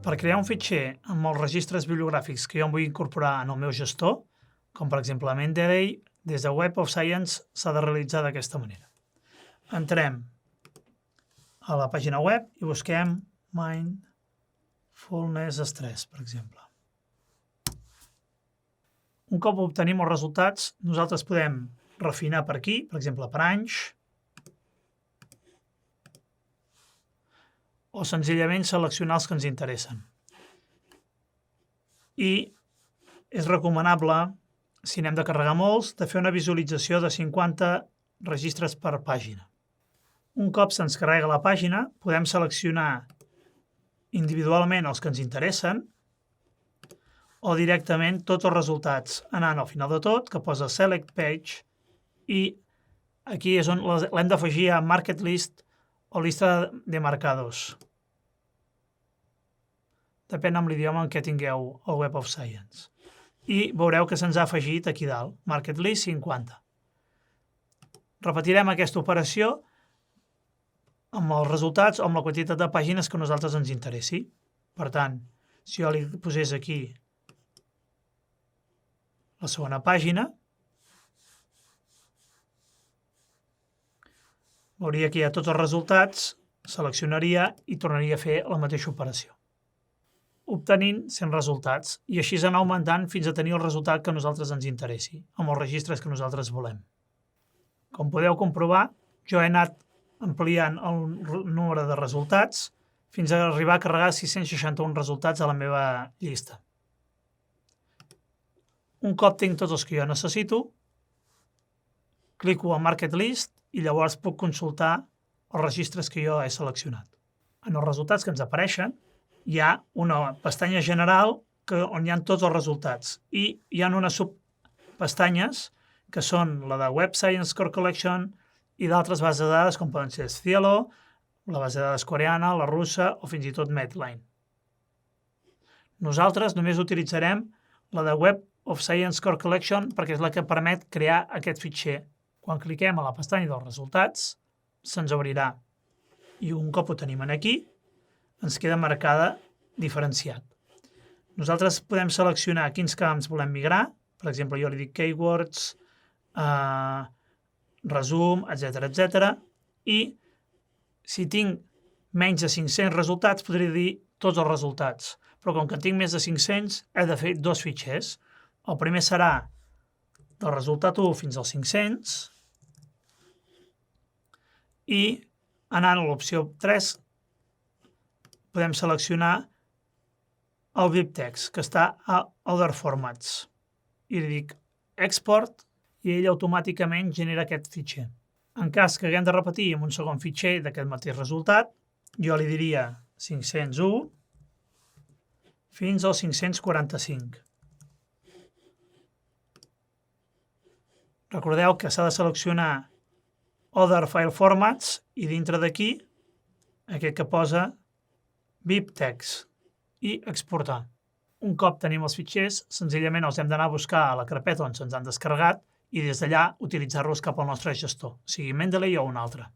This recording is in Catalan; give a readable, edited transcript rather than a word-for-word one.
Per crear un fitxer amb els registres bibliogràfics que jo em vull incorporar en el meu gestor, com per exemple Mendeley, des de Web of Science s'ha de realitzar d'aquesta manera. Entrem a la pàgina web i busquem Mindfulness Stress, per exemple. Un cop obtenim els resultats, nosaltres podem refinar per aquí, per exemple per anys, o senzillament seleccionar els que ens interessen. I és recomanable, si n'hem de carregar molts, de fer una visualització de 50 registres per pàgina. Un cop se'ns carrega la pàgina, podem seleccionar individualment els que ens interessen o directament tots els resultats anant al final de tot, que posa Select Page, i aquí és on l'hem d'afegir a Market List o llista de marcados. Depèn amb l'idioma en què tingueu el Web of Science. I veureu que se'ns ha afegit aquí dalt, Market List 50. Repetirem aquesta operació amb els resultats o amb la quantitat de pàgines que a nosaltres ens interessi. Per tant, si jo li posés aquí la segona pàgina, veuria que hi ha tots els resultats, seleccionaria i tornaria a fer la mateixa operació, obtenint 100 resultats, i així anar augmentant fins a tenir el resultat que a nosaltres ens interessi, amb els registres que nosaltres volem. Com podeu comprovar, jo he anat ampliant el número de resultats fins a arribar a carregar 661 resultats a la meva llista. Un cop tinc tots els que jo necessito, clico a Market List i llavors puc consultar els registres que jo he seleccionat. En els resultats que ens apareixen hi ha una pestanya general on hi ha tots els resultats i hi ha unes subpestanyes que són la de Web Science Core Collection i d'altres bases de dades com poden ser Scielo, la base de dades coreana, la russa o fins i tot Medline. Nosaltres només utilitzarem la de Web of Science Core Collection perquè és la que permet crear aquest fitxer. Quan cliquem a la pestanya dels resultats, se'ns obrirà. I un cop ho tenim aquí, ens queda marcada diferenciat. Nosaltres podem seleccionar quins camps volem migrar. Per exemple, jo li dic keywords, resum, etc. I si tinc menys de 500 resultats, podria dir tots els resultats. Però com que en tinc més de 500, he de fer dos fitxers. El primer serà del resultat 1 fins al 500 i anant a l'opció 3 podem seleccionar el BibTeX, que està a Other Formats. I li dic Export i ell automàticament genera aquest fitxer. En cas que haguem de repetir amb un segon fitxer d'aquest mateix resultat, jo li diria 501 fins al 545. Recordeu que s'ha de seleccionar Other File Formats i dintre d'aquí aquest que posa BibTeX i exportar. Un cop tenim els fitxers, senzillament els hem d'anar a buscar a la carpeta on se'ns han descarregat i des d'allà utilitzar-los cap al nostre gestor, sigui Mendeley o un altre.